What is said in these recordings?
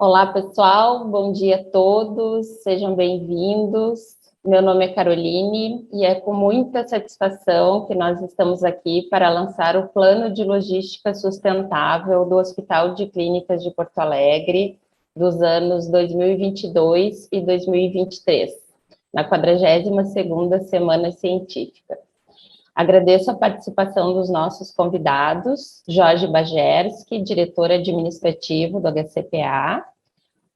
Olá, pessoal, bom dia a todos, sejam bem-vindos. Meu nome é Caroline e é com muita satisfação que nós estamos aqui para lançar o Plano de Logística Sustentável do Hospital de Clínicas de Porto Alegre dos anos 2022 e 2023, na 42ª Semana Científica. Agradeço a participação dos nossos convidados, Jorge Bajerski, diretor administrativo do HCPA,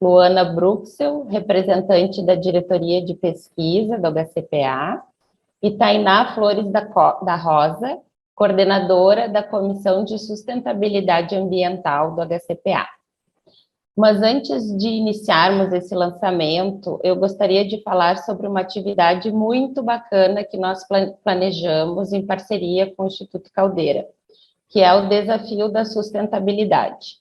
Luana Bruxel, representante da diretoria de pesquisa do HCPA, e Tainá Flores da Rosa, coordenadora da Comissão de Sustentabilidade Ambiental do HCPA. Mas antes de iniciarmos esse lançamento, eu gostaria de falar sobre uma atividade muito bacana que nós planejamos em parceria com o Instituto Caldeira, que é o Desafio da Sustentabilidade.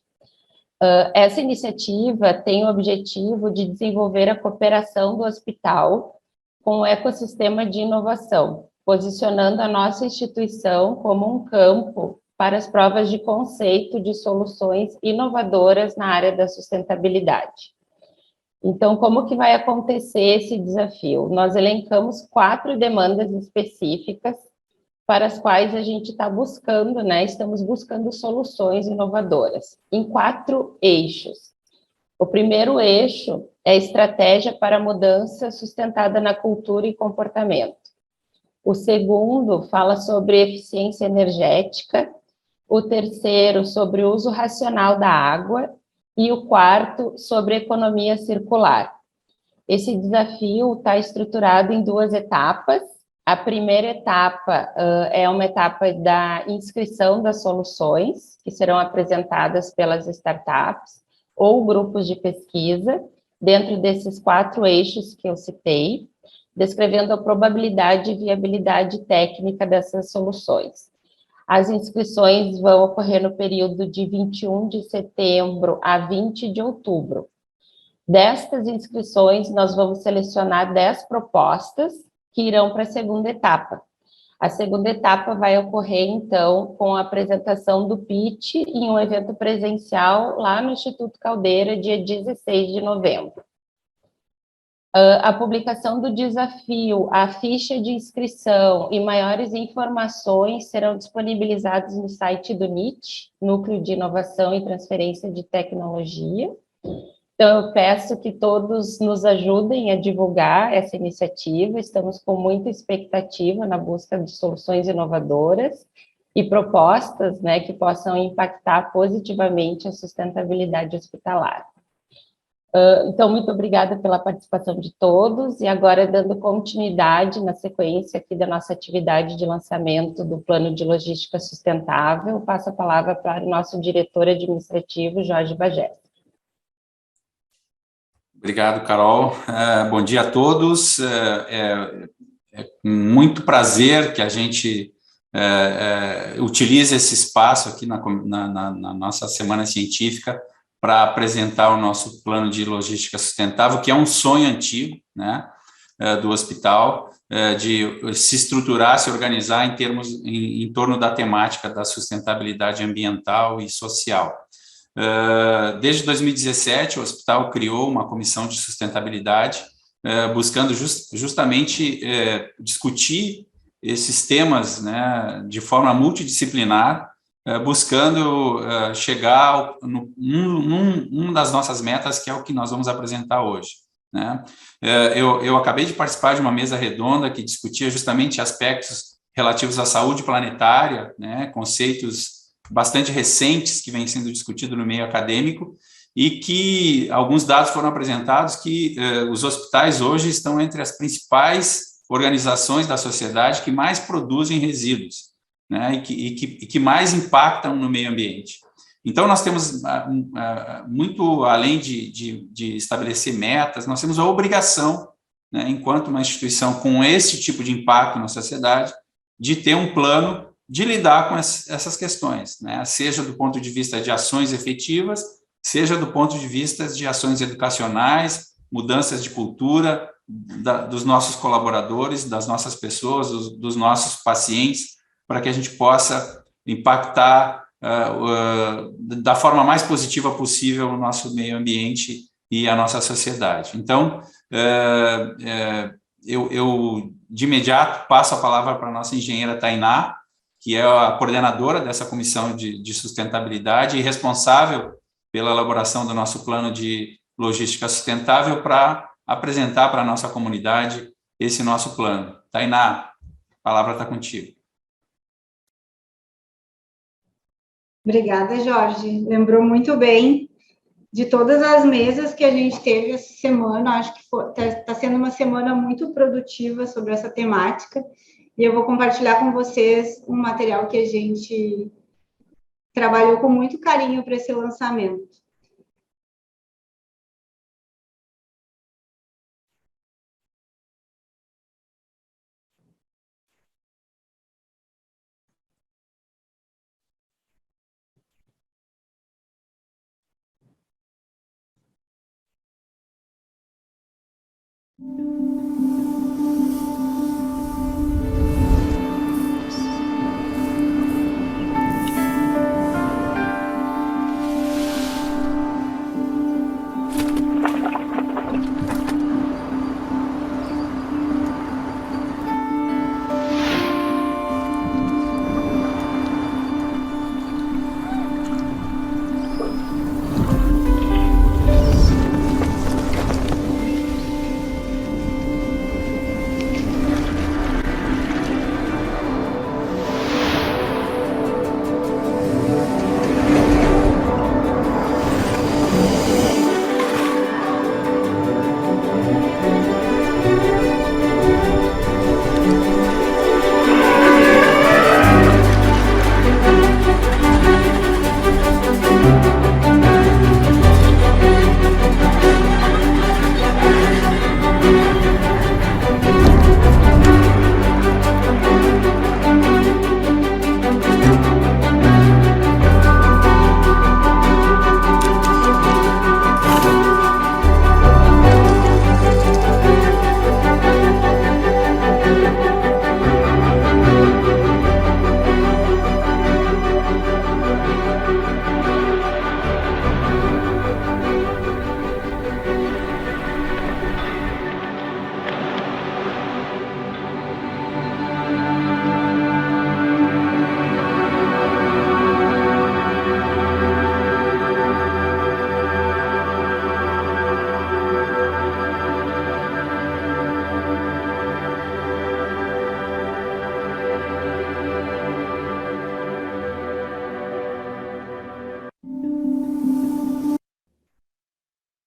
Essa iniciativa tem o objetivo de desenvolver a cooperação do hospital com o ecossistema de inovação, posicionando a nossa instituição como um campo para as provas de conceito de soluções inovadoras na área da sustentabilidade. Então, como que vai acontecer esse desafio? Nós elencamos 4 demandas específicas para as quais a gente está buscando, estamos buscando soluções inovadoras, em 4 eixos. O primeiro eixo é estratégia para mudança sustentada na cultura e comportamento. O segundo fala sobre eficiência energética. O terceiro, sobre o uso racional da água, e o quarto, sobre economia circular. Esse desafio está estruturado em 2 etapas. A primeira etapa é uma etapa da inscrição das soluções, que serão apresentadas pelas startups ou grupos de pesquisa, dentro desses 4 eixos que eu citei, descrevendo a probabilidade e viabilidade técnica dessas soluções. As inscrições vão ocorrer no período de 21 de setembro a 20 de outubro. Destas inscrições, nós vamos selecionar 10 propostas que irão para a segunda etapa. A segunda etapa vai ocorrer, então, com a apresentação do pitch em um evento presencial lá no Instituto Caldeira, dia 16 de novembro. A publicação do desafio, a ficha de inscrição e maiores informações serão disponibilizados no site do NIT, Núcleo de Inovação e Transferência de Tecnologia. Então, eu peço que todos nos ajudem a divulgar essa iniciativa. Estamos com muita expectativa na busca de soluções inovadoras e propostas, que possam impactar positivamente a sustentabilidade hospitalar. Então, muito obrigada pela participação de todos, e agora, dando continuidade na sequência aqui da nossa atividade de lançamento do Plano de Logística Sustentável, passo a palavra para o nosso diretor administrativo, Jorge Bajerski. Obrigado, Carol. Bom dia a todos. É com muito prazer que a gente utilize esse espaço aqui na nossa Semana Científica para apresentar o nosso plano de logística sustentável, que é um sonho antigo, do hospital, de se estruturar, se organizar em torno da temática da sustentabilidade ambiental e social. Desde 2017, o hospital criou uma comissão de sustentabilidade, buscando justamente discutir esses temas, de forma multidisciplinar, buscando chegar num das nossas metas, que é o que nós vamos apresentar hoje. Eu acabei de participar de uma mesa redonda que discutia justamente aspectos relativos à saúde planetária, conceitos bastante recentes que vêm sendo discutidos no meio acadêmico, e que alguns dados foram apresentados que os hospitais hoje estão entre as principais organizações da sociedade que mais produzem resíduos, e que mais impactam no meio ambiente. Então, nós temos, muito além de estabelecer metas, nós temos a obrigação, enquanto uma instituição com esse tipo de impacto na sociedade, de ter um plano de lidar com essas questões, seja do ponto de vista de ações efetivas, seja do ponto de vista de ações educacionais, mudanças de cultura dos nossos colaboradores, das nossas pessoas, dos nossos pacientes, para que a gente possa impactar da forma mais positiva possível o nosso meio ambiente e a nossa sociedade. Então, eu de imediato passo a palavra para a nossa engenheira Tainá, que é a coordenadora dessa comissão de sustentabilidade e responsável pela elaboração do nosso plano de logística sustentável, para apresentar para a nossa comunidade esse nosso plano. Tainá, a palavra está contigo. Obrigada, Jorge. Lembrou muito bem de todas as mesas que a gente teve essa semana. Acho que está sendo uma semana muito produtiva sobre essa temática. E eu vou compartilhar com vocês um material que a gente trabalhou com muito carinho para esse lançamento.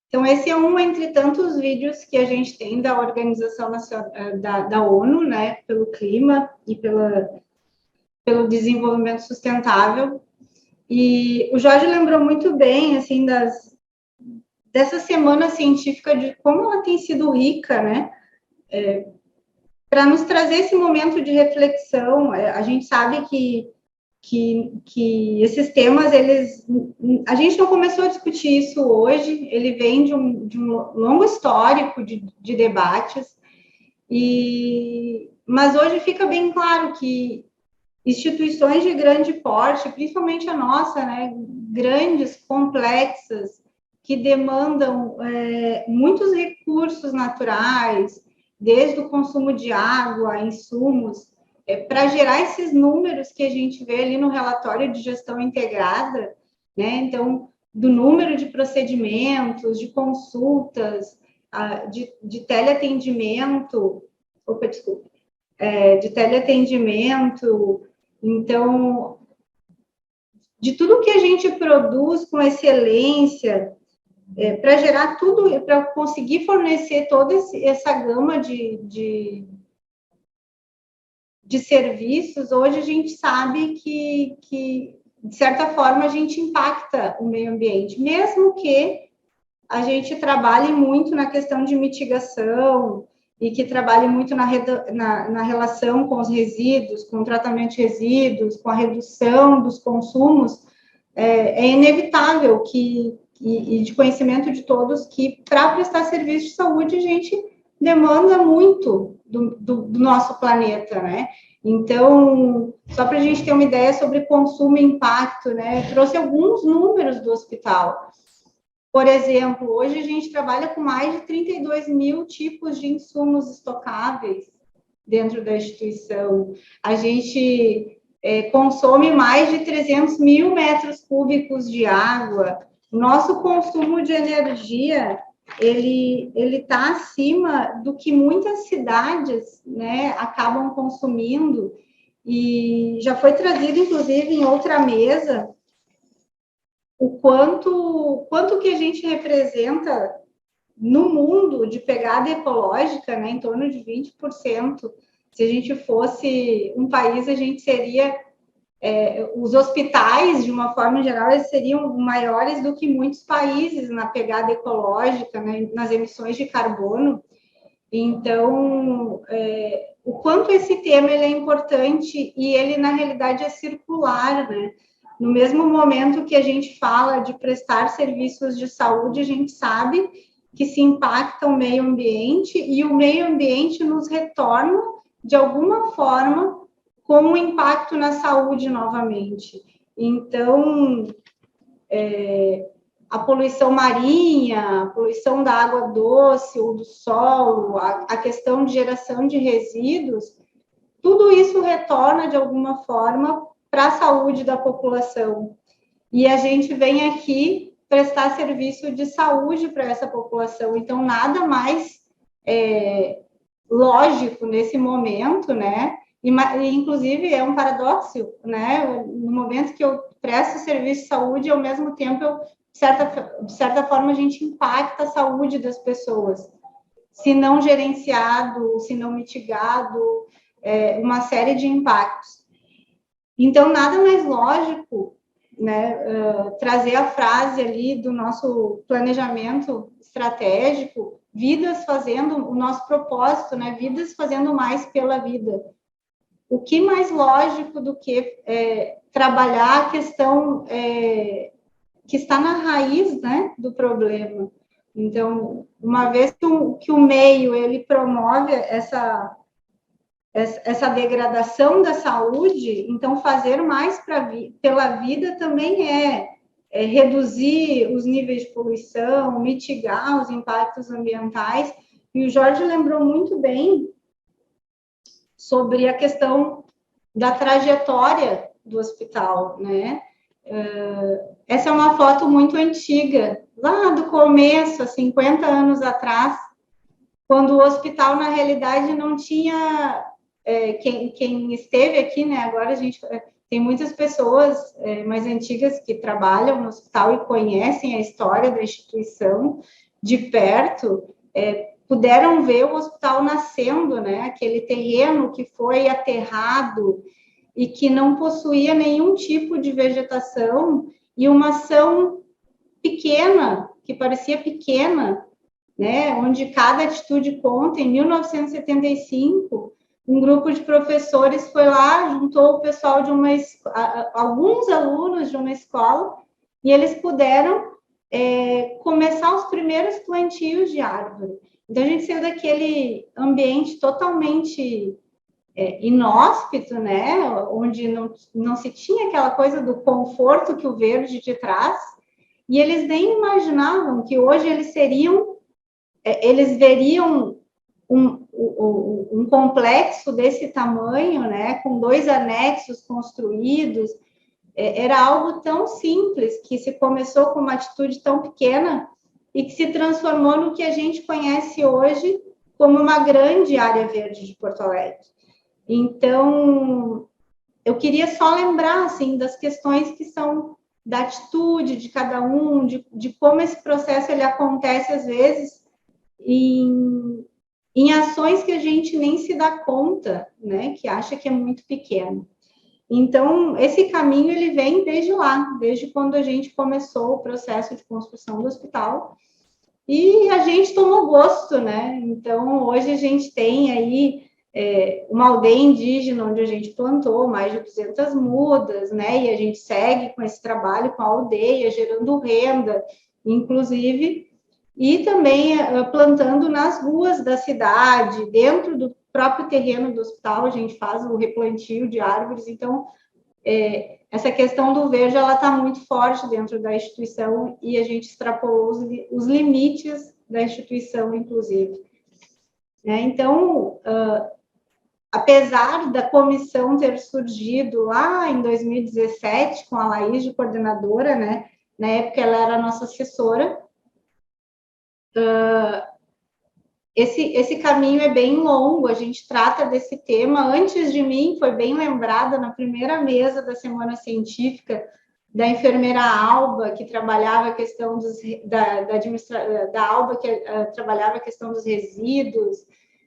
Então, esse é um entre tantos vídeos que a gente tem da Organização Nacional, da ONU, né, pelo clima e pelo desenvolvimento sustentável. E o Jorge lembrou muito bem, assim, dessa semana científica, de como ela tem sido rica, né, para nos trazer esse momento de reflexão. A gente sabe que esses temas, a gente não começou a discutir isso hoje, ele vem de um longo histórico de debates, mas hoje fica bem claro que instituições de grande porte, principalmente a nossa, né, grandes, complexas, que demandam muitos recursos naturais, desde o consumo de água, insumos, para gerar esses números que a gente vê ali no relatório de gestão integrada, né? Então, do número de procedimentos, de consultas, de teleatendimento, de teleatendimento, então, de tudo que a gente produz com excelência, para gerar tudo, para conseguir fornecer toda essa gama de serviços, hoje a gente sabe que, de certa forma, a gente impacta o meio ambiente, mesmo que a gente trabalhe muito na questão de mitigação e que trabalhe muito na relação com os resíduos, com o tratamento de resíduos, com a redução dos consumos. É inevitável e de conhecimento de todos, que para prestar serviço de saúde a gente demanda muito do nosso planeta, né? Então, só para a gente ter uma ideia sobre consumo e impacto, né? Eu trouxe alguns números do hospital. Por exemplo, hoje a gente trabalha com mais de 32 mil tipos de insumos estocáveis dentro da instituição. A gente consome mais de 300 mil metros cúbicos de água. Nosso consumo de energia, ele está acima do que muitas cidades, né, acabam consumindo, e já foi trazido, inclusive, em outra mesa, o quanto que a gente representa no mundo de pegada ecológica, né, em torno de 20%. Se a gente fosse um país, a gente seria... os hospitais, de uma forma geral, eles seriam maiores do que muitos países na pegada ecológica, né, nas emissões de carbono. Então, o quanto esse tema ele é importante e ele, na realidade, é circular, né? No mesmo momento que a gente fala de prestar serviços de saúde, a gente sabe que se impacta o meio ambiente e o meio ambiente nos retorna, de alguma forma, com um impacto na saúde novamente. Então, a poluição marinha, a poluição da água doce ou do solo, a questão de geração de resíduos, tudo isso retorna, de alguma forma, para a saúde da população. E a gente vem aqui prestar serviço de saúde para essa população. Então, nada mais lógico nesse momento, né? E, inclusive, é um paradoxo, né? No momento que eu presto serviço de saúde, ao mesmo tempo, de certa forma, a gente impacta a saúde das pessoas. Se não gerenciado, se não mitigado, uma série de impactos. Então, nada mais lógico, né, trazer a frase ali do nosso planejamento estratégico, vidas fazendo, o nosso propósito, né, vidas fazendo mais pela vida. O que mais lógico do que trabalhar a questão que está na raiz, né, do problema. Então, uma vez que o meio ele promove essa degradação da saúde, então fazer mais pela vida também é reduzir os níveis de poluição, mitigar os impactos ambientais. E o Jorge lembrou muito bem sobre a questão da trajetória do hospital, né? Essa é uma foto muito antiga, lá do começo, há 50 anos atrás, quando o hospital, na realidade, não tinha... quem esteve aqui, né? Agora a gente tem muitas pessoas mais antigas que trabalham no hospital e conhecem a história da instituição de perto, puderam ver o hospital nascendo, né? Aquele terreno que foi aterrado e que não possuía nenhum tipo de vegetação, e uma ação pequena, que parecia pequena, né? Onde cada atitude conta. Em 1975, um grupo de professores foi lá, juntou o pessoal de alguns alunos de uma escola, e eles puderam começar os primeiros plantios de árvore. Então, a gente saiu daquele ambiente totalmente inóspito, né, onde não se tinha aquela coisa do conforto que o verde te traz, e eles nem imaginavam que hoje eles veriam um complexo desse tamanho, né, com 2 anexos construídos. Era algo tão simples, que se começou com uma atitude tão pequena e que se transformou no que a gente conhece hoje como uma grande área verde de Porto Alegre. Então, eu queria só lembrar, assim, das questões que são da atitude de cada um, de como esse processo ele acontece, às vezes, em ações que a gente nem se dá conta, né, que acha que é muito pequeno. Então, esse caminho, ele vem desde lá, desde quando a gente começou o processo de construção do hospital, e a gente tomou gosto, né? Então, hoje a gente tem aí uma aldeia indígena, onde a gente plantou mais de 200 mudas, né? E a gente segue com esse trabalho com a aldeia, gerando renda, inclusive, e também plantando nas ruas da cidade, dentro próprio terreno do hospital, a gente faz o replantio de árvores, então, essa questão do verde, ela está muito forte dentro da instituição e a gente extrapolou os limites da instituição, inclusive. Então, apesar da comissão ter surgido lá em 2017, com a Laís de coordenadora, né? Na época ela era a nossa assessora, esse caminho é bem longo, a gente trata desse tema. Antes de mim, foi bem lembrada na primeira mesa da Semana Científica, da enfermeira Alba, que trabalhava a questão da Alba, que trabalhava a questão dos resíduos.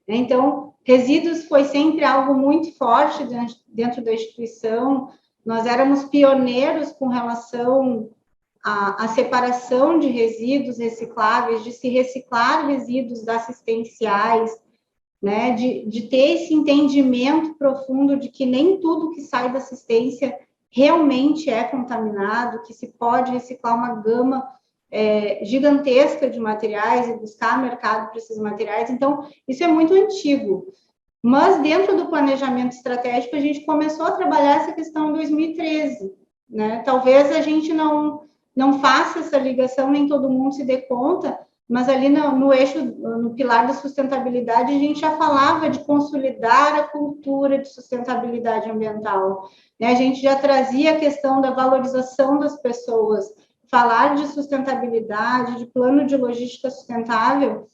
Então, resíduos foi sempre algo muito forte dentro da instituição. Nós éramos pioneiros com relação à separação de resíduos recicláveis, de se reciclar resíduos assistenciais, né? De ter esse entendimento profundo de que nem tudo que sai da assistência realmente é contaminado, que se pode reciclar uma gama gigantesca de materiais e buscar mercado para esses materiais. Então, isso é muito antigo. Mas, dentro do planejamento estratégico, a gente começou a trabalhar essa questão em 2013. Né? Talvez a gente não faça essa ligação, nem todo mundo se dê conta, mas ali no eixo, no pilar da sustentabilidade, a gente já falava de consolidar a cultura de sustentabilidade ambiental. Né? A gente já trazia a questão da valorização das pessoas. Falar de sustentabilidade, de plano de logística sustentável,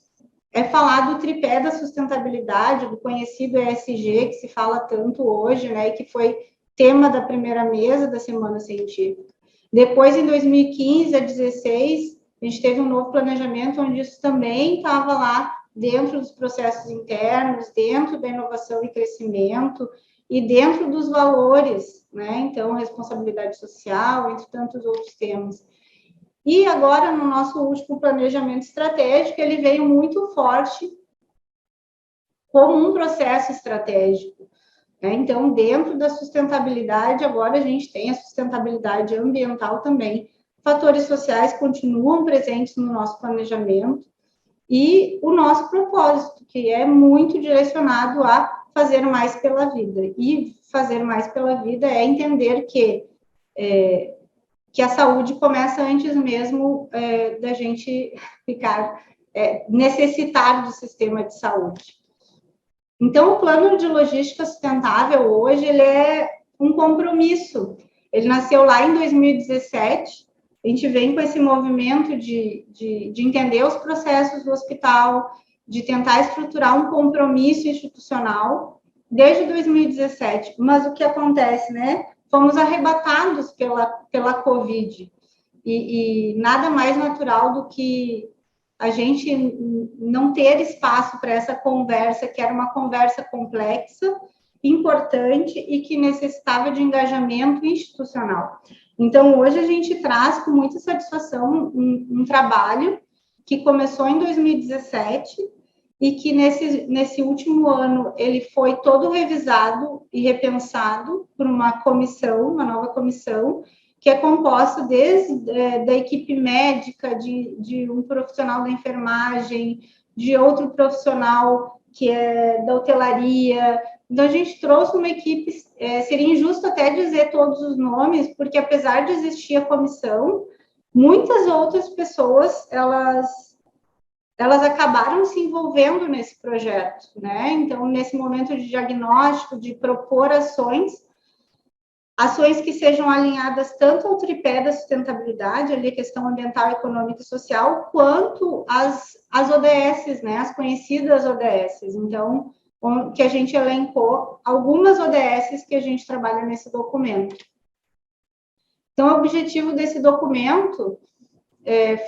é falar do tripé da sustentabilidade, do conhecido ESG, que se fala tanto hoje, né, e que foi tema da primeira mesa da Semana Científica. Depois, em 2015 a 2016, a gente teve um novo planejamento, onde isso também estava lá dentro dos processos internos, dentro da inovação e crescimento, e dentro dos valores, né, então, responsabilidade social, entre tantos outros temas. E agora, no nosso último planejamento estratégico, ele veio muito forte como um processo estratégico. Né? Então, dentro da sustentabilidade, agora a gente tem a sustentabilidade ambiental também. Fatores sociais continuam presentes no nosso planejamento e o nosso propósito, que é muito direcionado a fazer mais pela vida. E fazer mais pela vida é entender que a saúde começa antes mesmo da gente necessitar do sistema de saúde. Então, o plano de logística sustentável hoje, ele é um compromisso. Ele nasceu lá em 2017, a gente vem com esse movimento de entender os processos do hospital, de tentar estruturar um compromisso institucional desde 2017. Mas o que acontece, né? Fomos arrebatados pela Covid, e nada mais natural do que a gente não ter espaço para essa conversa, que era uma conversa complexa, importante e que necessitava de engajamento institucional. Então, hoje a gente traz com muita satisfação um trabalho que começou em 2017, e que nesse último ano ele foi todo revisado e repensado por uma nova comissão, que é composta desde da equipe médica, de um profissional da enfermagem, de outro profissional que é da hotelaria. Então, a gente trouxe uma equipe, seria injusto até dizer todos os nomes, porque apesar de existir a comissão, muitas outras pessoas, elas acabaram se envolvendo nesse projeto, né? Então, nesse momento de diagnóstico, de propor ações que sejam alinhadas tanto ao tripé da sustentabilidade, ali a questão ambiental, econômica e social, quanto as ODS, né? As conhecidas ODS. Então, que a gente elencou algumas ODS que a gente trabalha nesse documento. Então, o objetivo desse documento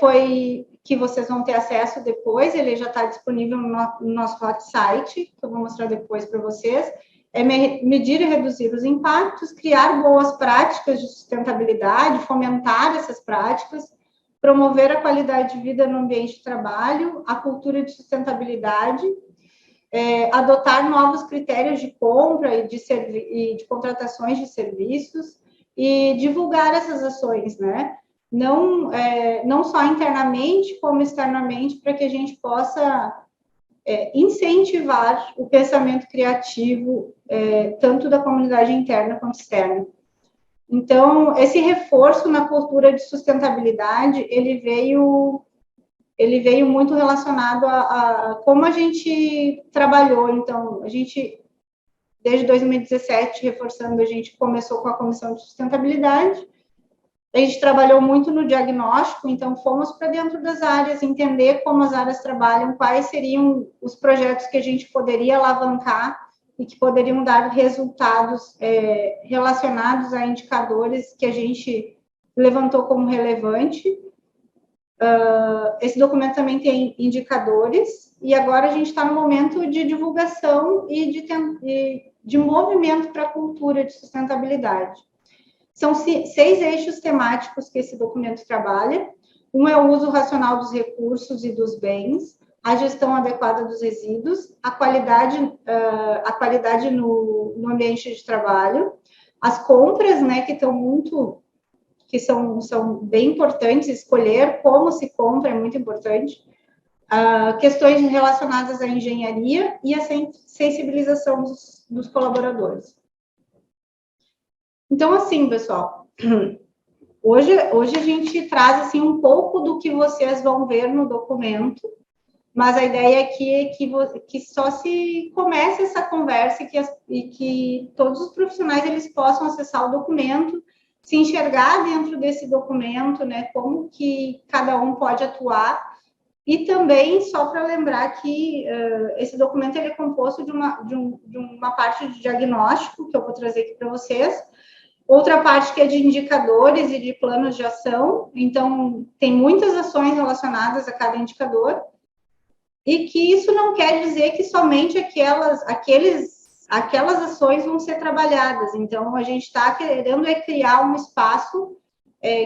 foi que vocês vão ter acesso depois, ele já está disponível no nosso hot site, que eu vou mostrar depois para vocês, é medir e reduzir os impactos, criar boas práticas de sustentabilidade, fomentar essas práticas, promover a qualidade de vida no ambiente de trabalho, a cultura de sustentabilidade, adotar novos critérios de compra e de contratações de serviços e divulgar essas ações, né? Não só internamente, como externamente, para que a gente possa incentivar o pensamento criativo, tanto da comunidade interna quanto externa. Então, esse reforço na cultura de sustentabilidade, ele veio muito relacionado a como a gente trabalhou. Então, a gente, desde 2017, reforçando, a gente começou com a Comissão de Sustentabilidade, a gente trabalhou muito no diagnóstico, então fomos para dentro das áreas, entender como as áreas trabalham, quais seriam os projetos que a gente poderia alavancar e que poderiam dar resultados relacionados a indicadores que a gente levantou como relevante. Esse documento também tem indicadores, e agora a gente está no momento de divulgação e de movimento para a cultura de sustentabilidade. São 6 eixos temáticos que esse documento trabalha. Um é o uso racional dos recursos e dos bens, a gestão adequada dos resíduos, a qualidade no ambiente de trabalho, as compras, né, que são bem importantes, escolher como se compra é muito importante, questões relacionadas à engenharia e a sensibilização dos colaboradores. Então, assim, pessoal, hoje a gente traz assim, um pouco do que vocês vão ver no documento, mas a ideia aqui é que só se comece essa conversa e que todos os profissionais eles possam acessar o documento, se enxergar dentro desse documento, né, como que cada um pode atuar. E também, só para lembrar que esse documento ele é composto de uma parte de diagnóstico, que eu vou trazer aqui para vocês, outra parte que é de indicadores e de planos de ação, então tem muitas ações relacionadas a cada indicador, e que isso não quer dizer que somente aquelas ações vão ser trabalhadas. Então, a gente está querendo criar um espaço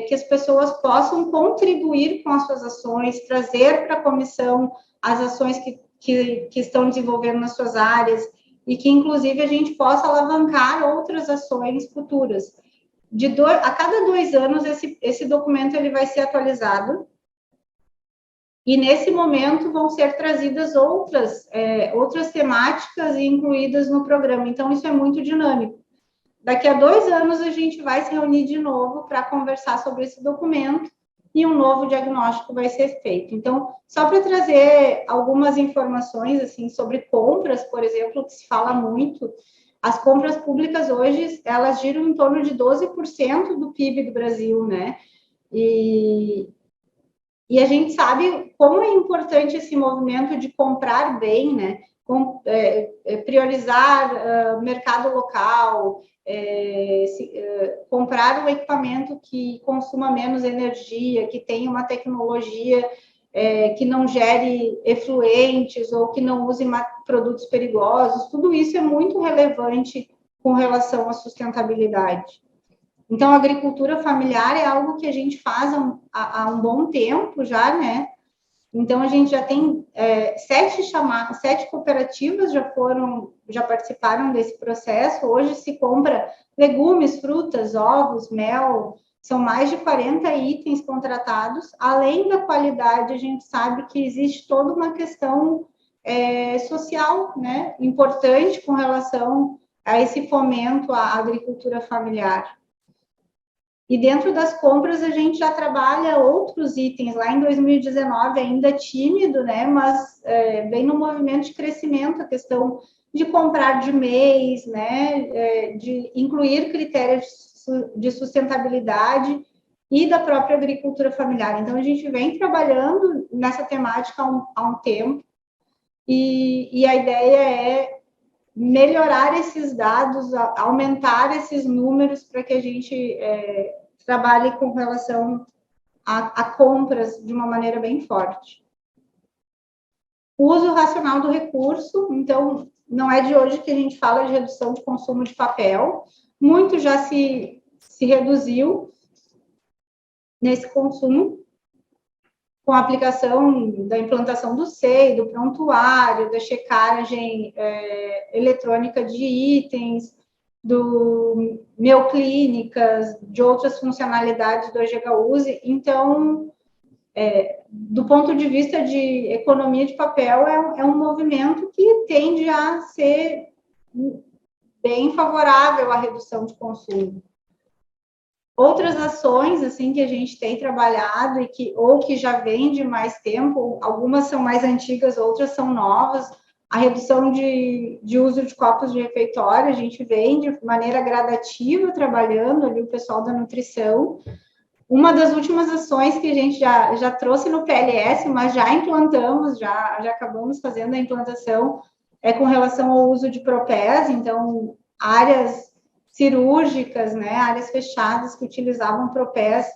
que as pessoas possam contribuir com as suas ações, trazer para a comissão as ações que estão desenvolvendo nas suas áreas, e que, inclusive, a gente possa alavancar outras ações futuras. A cada 2 anos, esse documento ele vai ser atualizado, e, nesse momento, vão ser trazidas outras temáticas incluídas no programa. Então, isso é muito dinâmico. Daqui a 2 anos, a gente vai se reunir de novo para conversar sobre esse documento e um novo diagnóstico vai ser feito. Então, só para trazer algumas informações assim, sobre compras, por exemplo, que se fala muito, as compras públicas hoje, elas giram em torno de 12% do PIB do Brasil, né? E a gente sabe como é importante esse movimento de comprar bem, né? Priorizar mercado local, comprar um equipamento que consuma menos energia, que tenha uma tecnologia que não gere efluentes ou que não use produtos perigosos, tudo isso é muito relevante com relação à sustentabilidade. Então, a agricultura familiar é algo que a gente faz há um bom tempo já, né? Então, a gente já tem 7 cooperativas já participaram desse processo. Hoje se compra legumes, frutas, ovos, mel, são mais de 40 itens contratados. Além da qualidade, a gente sabe que existe toda uma questão social, né, importante com relação a esse fomento à agricultura familiar. E dentro das compras, a gente já trabalha outros itens. Lá em 2019, ainda tímido, né? Mas bem no movimento de crescimento, a questão de comprar de mês, né? De incluir critérios de sustentabilidade e da própria agricultura familiar. Então, a gente vem trabalhando nessa temática há um tempo. E a ideia é melhorar esses dados, aumentar esses números para que a gente trabalhe com relação a compras de uma maneira bem forte. O uso racional do recurso, então, não é de hoje que a gente fala de redução de consumo de papel, muito já se reduziu nesse consumo, com a aplicação da implantação do SEI, do prontuário, da checagem eletrônica de itens, do Meu Clínicas, de outras funcionalidades do EGHUSE. Então, do ponto de vista de economia de papel, é um movimento que tende a ser bem favorável à redução de consumo. Outras ações, assim, que a gente tem trabalhado ou que já vem de mais tempo, algumas são mais antigas, outras são novas. A redução de uso de copos de refeitório, a gente vem de maneira gradativa trabalhando ali o pessoal da nutrição. Uma das últimas ações que a gente já trouxe no PLS, mas já implantamos, já acabamos fazendo a implantação, é com relação ao uso de propés. Então, áreas cirúrgicas, né, áreas fechadas que utilizavam propés,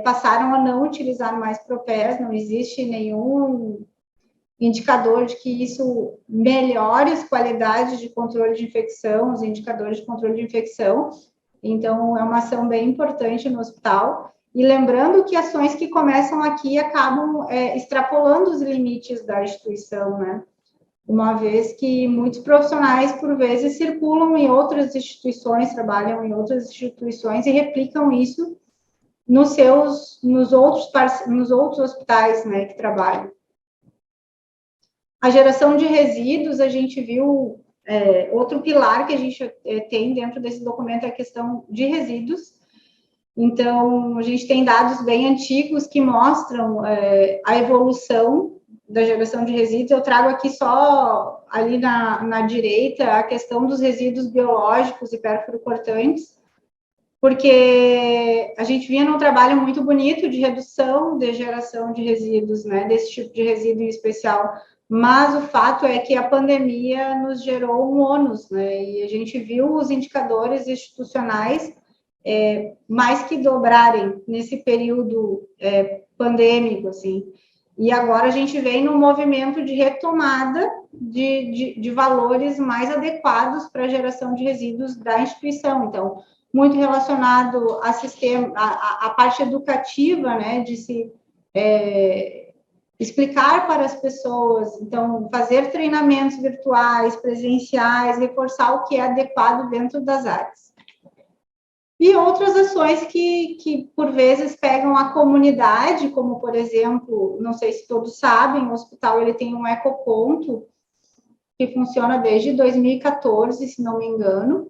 passaram a não utilizar mais propés, não existe nenhum indicador de que isso melhore as qualidades de controle de infecção, os indicadores de controle de infecção. Então, é uma ação bem importante no hospital. E lembrando que ações que começam aqui acabam extrapolando os limites da instituição, né? Uma vez que muitos profissionais, por vezes, circulam em outras instituições, trabalham em outras instituições e replicam isso nos outros hospitais, né, que trabalham. A geração de resíduos, a gente viu, outro pilar que a gente tem dentro desse documento é a questão de resíduos. Então, a gente tem dados bem antigos que mostram a evolução da geração de resíduos. Eu trago aqui só ali na direita a questão dos resíduos biológicos e perfluorocortantes, porque a gente vinha num trabalho muito bonito de redução de geração de resíduos, né, desse tipo de resíduo em especial, mas o fato é que a pandemia nos gerou um ônus, né, e a gente viu os indicadores institucionais mais que dobrarem nesse período pandêmico, assim. E agora a gente vem num movimento de retomada de valores mais adequados para a geração de resíduos da instituição. Então, muito relacionado a sistema, a parte educativa, né, de se explicar para as pessoas, então, fazer treinamentos virtuais, presenciais, reforçar o que é adequado dentro das áreas. E outras ações que, por vezes, pegam a comunidade, como, por exemplo, não sei se todos sabem, o hospital ele tem um ecoponto que funciona desde 2014, se não me engano,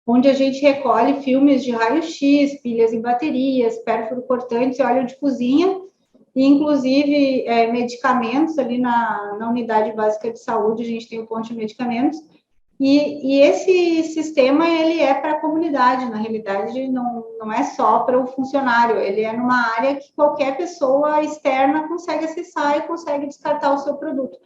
onde a gente recolhe filmes de raio-x, pilhas e baterias, perfluorocortantes e óleo de cozinha, e, inclusive, medicamentos ali na unidade básica de saúde, a gente tem um ponto de medicamentos. E esse sistema, ele é para a comunidade, na realidade, não é só para o funcionário, ele é numa área que qualquer pessoa externa consegue acessar e consegue descartar o seu produto.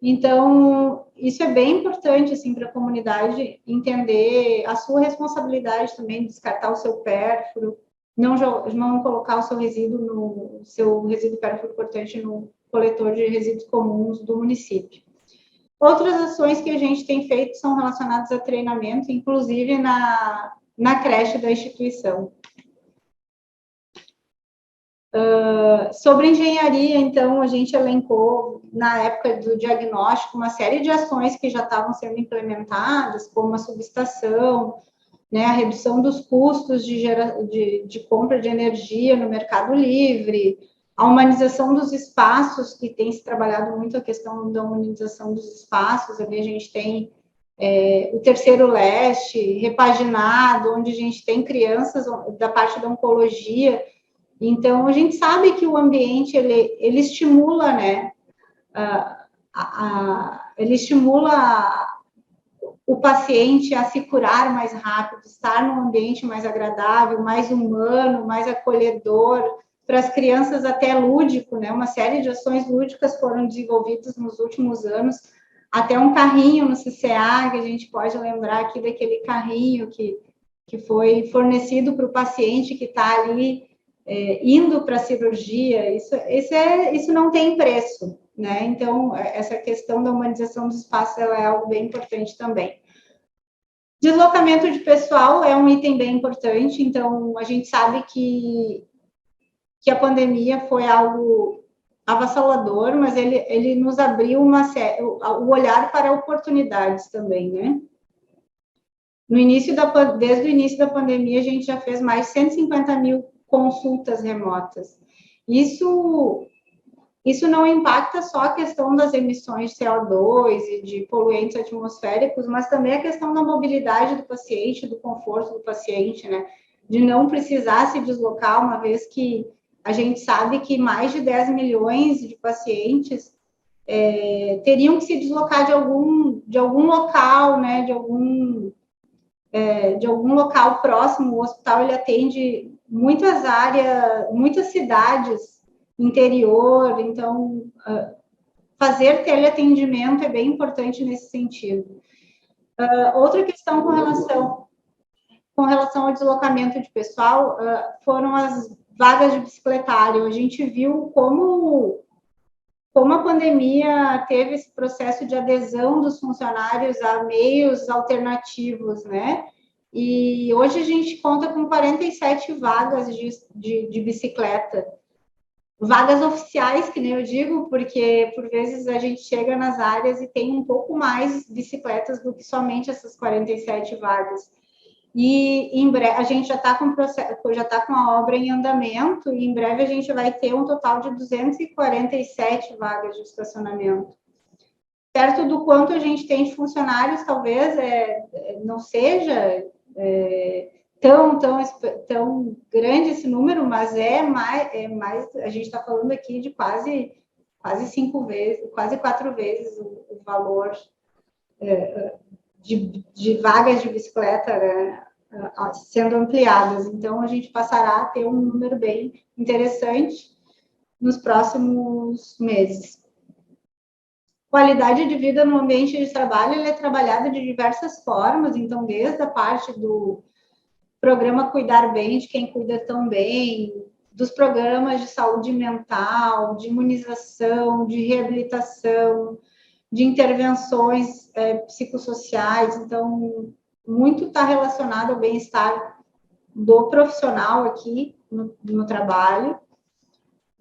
Então, isso é bem importante, assim, para a comunidade entender a sua responsabilidade também de descartar o seu pérfuro, não colocar o seu resíduo perfluorocortante no coletor de resíduos comuns do município. Outras ações que a gente tem feito são relacionadas a treinamento, inclusive na creche da instituição. Sobre engenharia, então, a gente elencou, na época do diagnóstico, uma série de ações que já estavam sendo implementadas, como a subestação, né, a redução dos custos de compra de energia no mercado livre, a humanização dos espaços, que tem se trabalhado muito a questão da humanização dos espaços. Ali a gente tem o Terceiro Leste repaginado, onde a gente tem crianças da parte da oncologia. Então, a gente sabe que o ambiente, ele estimula, né, ele estimula o paciente a se curar mais rápido, estar num ambiente mais agradável, mais humano, mais acolhedor, para as crianças até lúdico, né? Uma série de ações lúdicas foram desenvolvidas nos últimos anos, até um carrinho no CCA, que a gente pode lembrar aqui daquele carrinho que foi fornecido para o paciente que está ali indo para a cirurgia. Isso não tem preço, né? Então, essa questão da humanização dos espaços ela é algo bem importante também. Deslocamento de pessoal é um item bem importante, então a gente sabe que a pandemia foi algo avassalador, mas ele nos abriu o olhar para oportunidades também, né? Desde o início da pandemia, a gente já fez mais de 150 mil consultas remotas. Isso não impacta só a questão das emissões de CO2 e de poluentes atmosféricos, mas também a questão da mobilidade do paciente, do conforto do paciente, né? De não precisar se deslocar, uma vez que a gente sabe que mais de 10 milhões de pacientes teriam que se deslocar de algum local, né? De algum local próximo. O hospital ele atende muitas áreas, muitas cidades interior, então fazer teleatendimento é bem importante nesse sentido. Outra questão com relação ao deslocamento de pessoal foram as vagas de bicicletário. A gente viu como a pandemia teve esse processo de adesão dos funcionários a meios alternativos, né? E hoje a gente conta com 47 vagas de bicicleta. Vagas oficiais, que nem eu digo, porque por vezes a gente chega nas áreas e tem um pouco mais bicicletas do que somente essas 47 vagas. E em breve a gente já está com a obra em andamento, e em breve a gente vai ter um total de 247 vagas de estacionamento. Perto do quanto a gente tem de funcionários, talvez não seja tão grande esse número, mas é mais a gente está falando aqui de quase 5 vezes, quase 4 vezes o valor de vagas de bicicleta, né, sendo ampliadas. Então, a gente passará a ter um número bem interessante nos próximos meses. Qualidade de vida no ambiente de trabalho, ele é trabalhada de diversas formas, então, desde a parte do programa Cuidar Bem, de quem cuida tão bem, dos programas de saúde mental, de imunização, de reabilitação, de intervenções psicossociais. Então, muito está relacionado ao bem-estar do profissional aqui no trabalho.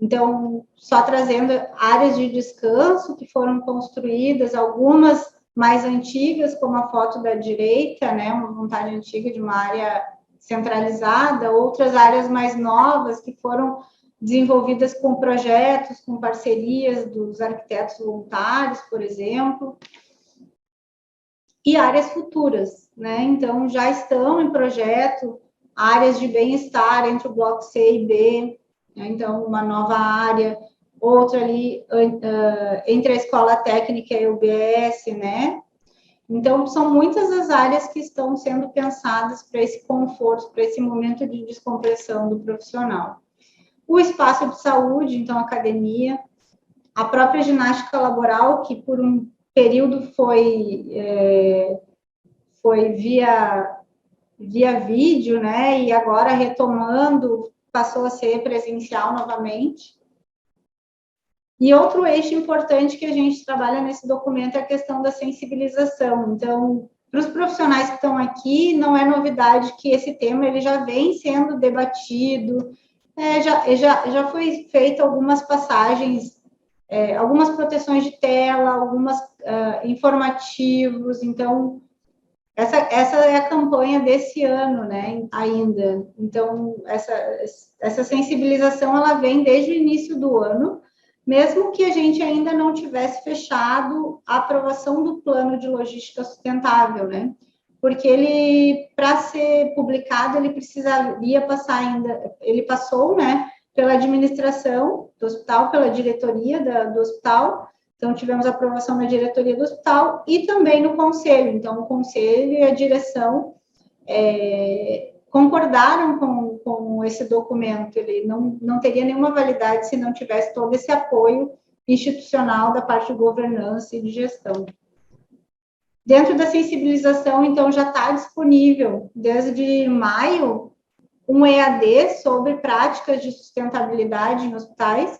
Então, só trazendo áreas de descanso que foram construídas, algumas mais antigas, como a foto da direita, né, uma vontade antiga de uma área centralizada, outras áreas mais novas que foram desenvolvidas com projetos, com parcerias dos arquitetos voluntários, por exemplo, e áreas futuras, né? Então, já estão em projeto áreas de bem-estar entre o bloco C e B, né? Então, uma nova área, outra ali entre a escola técnica e o UBS, né? Então, são muitas as áreas que estão sendo pensadas para esse conforto, para esse momento de descompressão do profissional. O espaço de saúde, então, academia, a própria ginástica laboral, que por um período foi via vídeo, né, e agora retomando, passou a ser presencial novamente. E outro eixo importante que a gente trabalha nesse documento é a questão da sensibilização. Então, para os profissionais que estão aqui, não é novidade que esse tema ele já vem sendo debatido, já foi feita algumas passagens, algumas proteções de tela, algumas informativos. Então, essa é a campanha desse ano, né, ainda. Então, essa sensibilização, ela vem desde o início do ano, mesmo que a gente ainda não tivesse fechado a aprovação do plano de logística sustentável, né? Porque ele, para ser publicado, ele precisaria passar ainda, ele passou, né, pela administração do hospital, pela diretoria do hospital. Então, tivemos aprovação na diretoria do hospital e também no conselho. Então, o conselho e a direção concordaram com esse documento. Ele não teria nenhuma validade se não tivesse todo esse apoio institucional da parte de governança e de gestão. Dentro da sensibilização, então, já está disponível, desde maio, um EAD sobre práticas de sustentabilidade em hospitais.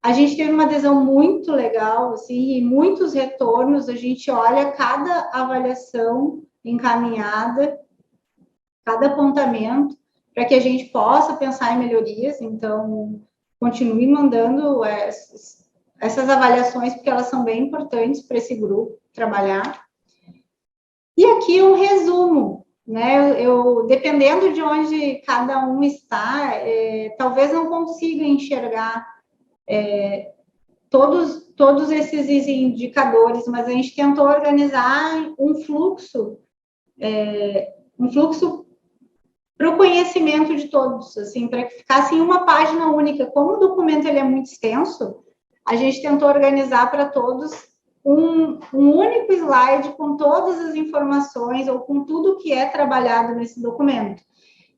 A gente teve uma adesão muito legal, assim, e muitos retornos. A gente olha cada avaliação encaminhada, cada apontamento, para que a gente possa pensar em melhorias. Então, continue mandando essas avaliações, porque elas são bem importantes para esse grupo trabalhar. E aqui um resumo né? Eu dependendo de onde cada um está, talvez não consiga enxergar todos esses indicadores, mas a gente tentou organizar um fluxo para o conhecimento de todos, assim, para que ficasse em uma página única. Como o documento ele é muito extenso, a gente tentou organizar para todos um único slide com todas as informações ou com tudo que é trabalhado nesse documento.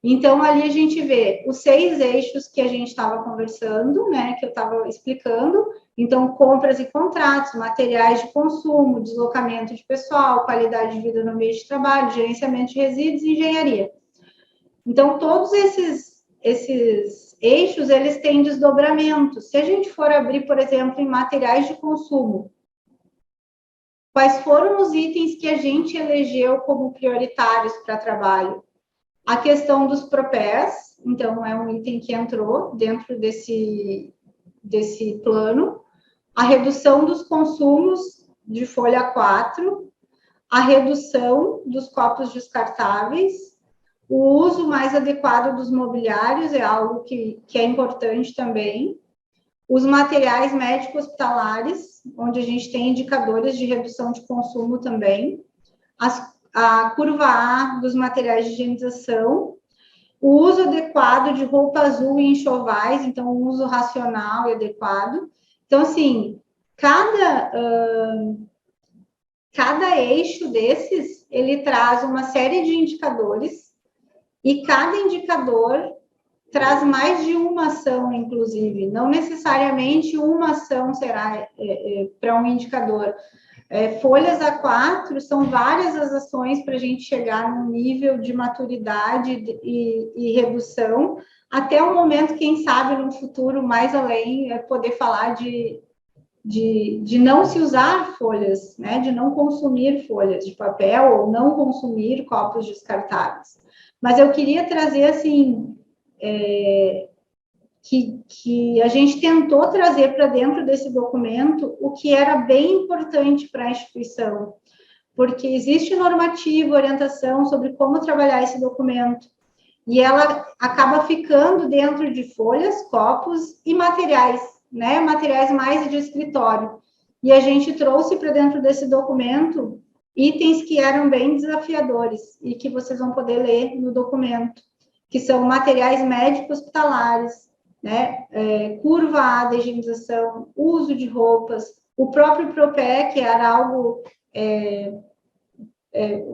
Então, ali a gente vê os 6 eixos que a gente estava conversando, né, que eu estava explicando. Então, compras e contratos, materiais de consumo, deslocamento de pessoal, qualidade de vida no meio de trabalho, gerenciamento de resíduos e engenharia. Então, todos esses eixos, eles têm desdobramentos. Se a gente for abrir, por exemplo, em materiais de consumo, quais foram os itens que a gente elegeu como prioritários para trabalho? A questão dos propés, então, é um item que entrou dentro desse plano. A redução dos consumos de folha 4, a redução dos copos descartáveis, o uso mais adequado dos mobiliários é algo que é importante também. Os materiais médicos hospitalares, onde a gente tem indicadores de redução de consumo também. A curva A dos materiais de higienização. O uso adequado de roupa azul e enxovais, então, um uso racional e adequado. Então, assim, cada eixo desses, ele traz uma série de indicadores e cada indicador traz mais de uma ação, inclusive. Não necessariamente uma ação será para um indicador. Folhas A4 são várias as ações para a gente chegar num nível de maturidade e redução, até o momento, quem sabe, no futuro, mais além, poder falar de não se usar folhas, né, de não consumir folhas de papel ou não consumir copos descartáveis. Mas eu queria trazer, assim, que a gente tentou trazer para dentro desse documento o que era bem importante para a instituição, porque existe normativa, orientação sobre como trabalhar esse documento, e ela acaba ficando dentro de folhas, copos e materiais, né? Materiais mais de escritório. E a gente trouxe para dentro desse documento itens que eram bem desafiadores e que vocês vão poder ler no documento, que são materiais médicos hospitalares, né? Curva A da higienização, uso de roupas, o próprio propé, que era algo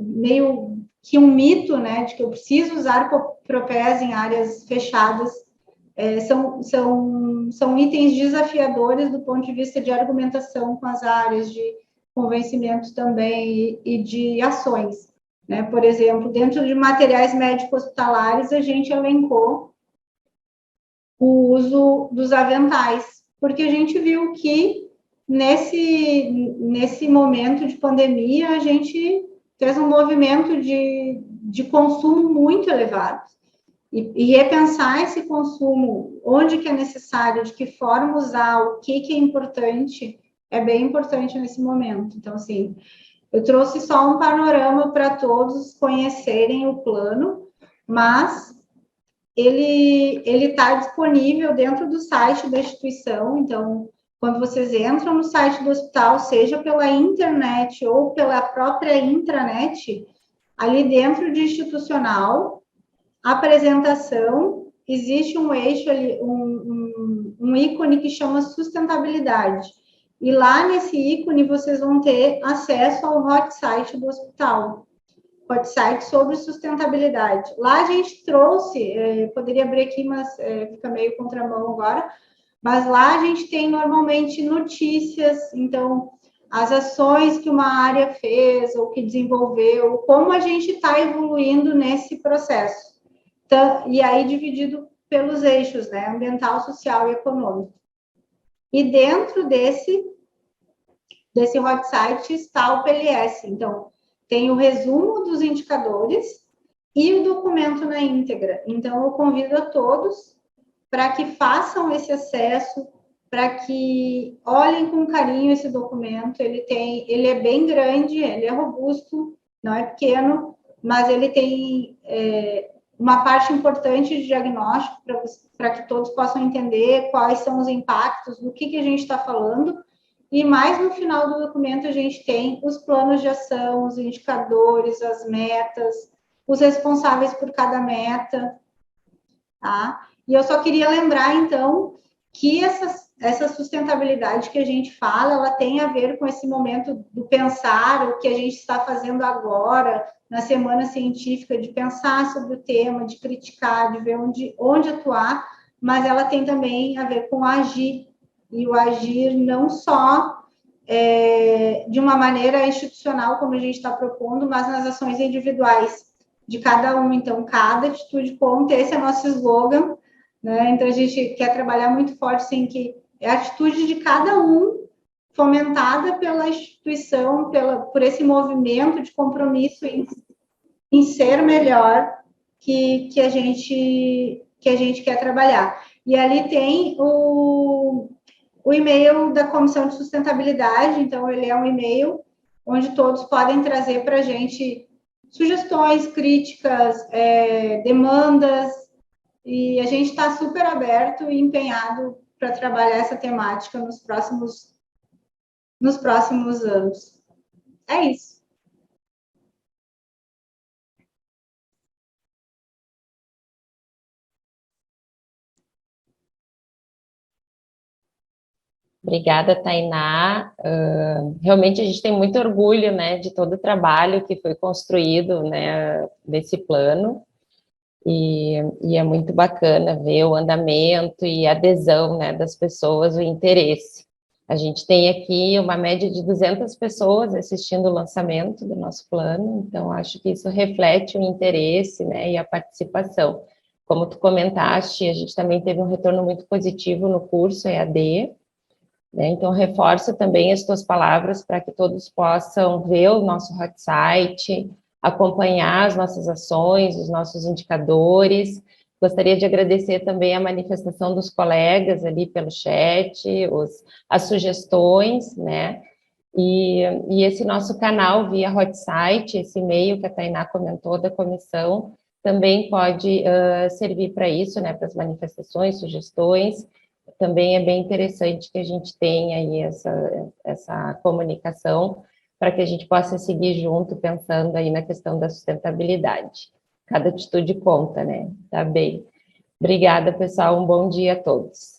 meio que um mito, né, de que eu preciso usar propés em áreas fechadas, são itens desafiadores do ponto de vista de argumentação com as áreas, de convencimento também e de ações, né? Por exemplo, dentro de materiais médicos hospitalares, a gente elencou o uso dos aventais, porque a gente viu que nesse momento de pandemia, a gente fez um movimento de consumo muito elevado. E repensar esse consumo, onde que é necessário, de que forma usar, o que é importante, é bem importante nesse momento. Então, assim, eu trouxe só um panorama para todos conhecerem o plano, mas ele está disponível dentro do site da instituição. Então, quando vocês entram no site do hospital, seja pela internet ou pela própria intranet, ali dentro de institucional, apresentação, existe um eixo ali, um ícone que chama sustentabilidade. E lá nesse ícone vocês vão ter acesso ao hot site do hospital. Hot site sobre sustentabilidade. Lá a gente trouxe, poderia abrir aqui, mas fica meio contramão agora, mas lá a gente tem normalmente notícias, então, as ações que uma área fez ou que desenvolveu, como a gente está evoluindo nesse processo. Então, e aí dividido pelos eixos, né, ambiental, social e econômico. E dentro desse hot site está o PLS, então, tem o resumo dos indicadores e o documento na íntegra. Então, eu convido a todos para que façam esse acesso, para que olhem com carinho esse documento. Ele é bem grande, ele é robusto, não é pequeno, mas ele tem uma parte importante de diagnóstico para que todos possam entender quais são os impactos, do que a gente está falando, e mais no final do documento a gente tem os planos de ação, os indicadores, as metas, os responsáveis por cada meta, tá? E eu só queria lembrar, então, que essa sustentabilidade que a gente fala, ela tem a ver com esse momento do pensar, o que a gente está fazendo agora, na semana científica, de pensar sobre o tema, de criticar, de ver onde atuar, mas ela tem também a ver com agir, e o agir não só de uma maneira institucional, como a gente está propondo, mas nas ações individuais de cada um. Então, cada atitude conta, esse é nosso slogan, né? Então, a gente quer trabalhar muito forte, assim, que é a atitude de cada um, fomentada pela instituição, por esse movimento de compromisso em ser melhor que a gente quer trabalhar. E ali tem o e-mail da Comissão de Sustentabilidade, então ele é um e-mail onde todos podem trazer para a gente sugestões, críticas, demandas, e a gente está super aberto e empenhado para trabalhar essa temática nos próximos anos. É isso. Obrigada, Tainá. Realmente a gente tem muito orgulho, né, de todo o trabalho que foi construído, né, nesse plano, e é muito bacana ver o andamento e a adesão, né, das pessoas, o interesse. A gente tem aqui uma média de 200 pessoas assistindo o lançamento do nosso plano, então acho que isso reflete o interesse, né, e a participação. Como tu comentaste, a gente também teve um retorno muito positivo no curso EAD, né? Então, reforço também as tuas palavras para que todos possam ver o nosso hot site, acompanhar as nossas ações, os nossos indicadores. Gostaria de agradecer também a manifestação dos colegas ali pelo chat, as sugestões, né? E esse nosso canal via hot site, esse e-mail que a Tainá comentou da comissão, também pode servir para isso, né? Para as manifestações, sugestões. Também é bem interessante que a gente tenha aí essa comunicação para que a gente possa seguir junto pensando aí na questão da sustentabilidade. Cada atitude conta, né? Tá bem. Obrigada, pessoal. Um bom dia a todos.